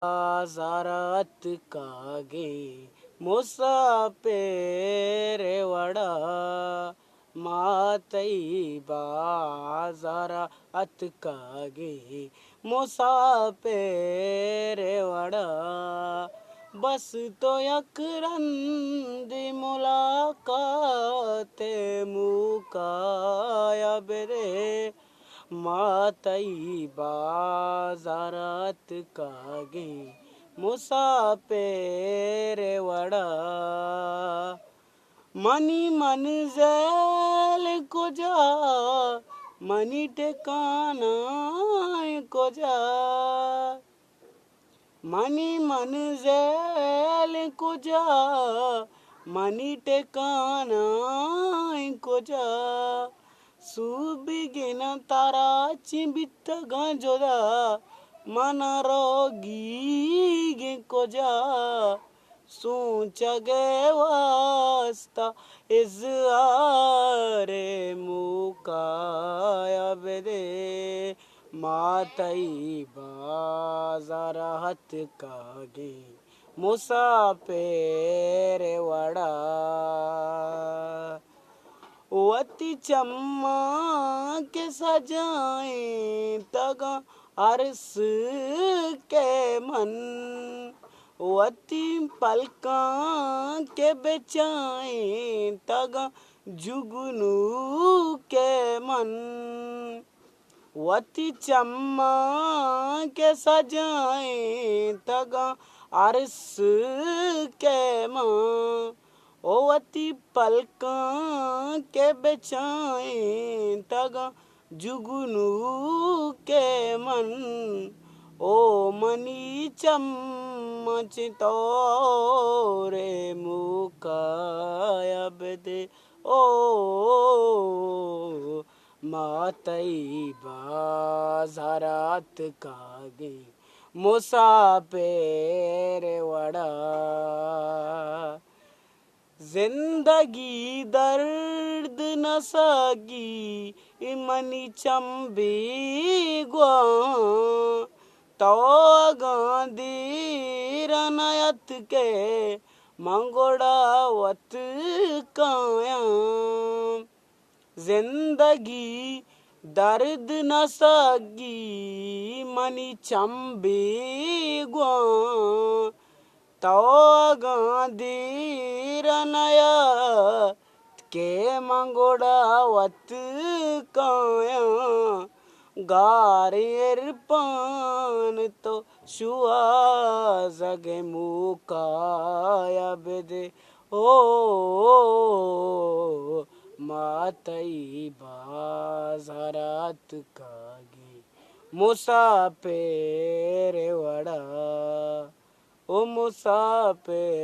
बाजारात कागे मुसाफिर वडा मातई बाजारात कागे मुसाफिर वडा बस तो यकरंदी मुलाकात मुकाया बेरे मातई बाजारात कागे मुसाफिर वडा मनी मंजिल को जा मनी ठिकाना को जा मनी मंजिल को जा मनी ठिकाना को जा सुबिगिन तारा चिंबित गंजोदा मन रोगी को जा सोच गे वास्ता इज़ारे मुकाया बेदे मातई बाजारात कागे मुसाफिर वडा वती चम्मा के सजाए तगा अरस के मन वती पलका के बेचाए तगा जुगनू के मन वती चम्मा के सजाए तगा अरस के माँ ओवती पलका के बेचाए तगा जुगनू के मन ओ मनी चम्मच तोरे मुकाया बेदे ओ मातई बाजारात कागे मुसाफिर वडा जिंदगी दर्द न सगी मनी चंबी ग्वा तो गांधी रनयत के मंगोड़ावत काया जिंदगी दर्द न सगी मनी चंबी ग्वा तो गांधी रनया के मंगोड़ावत काया गारेर पान तो शुआ जगे मुकाया बेदे ओ मातई बाजारात कागे मुसाफिर वडा ओ मुसाफिर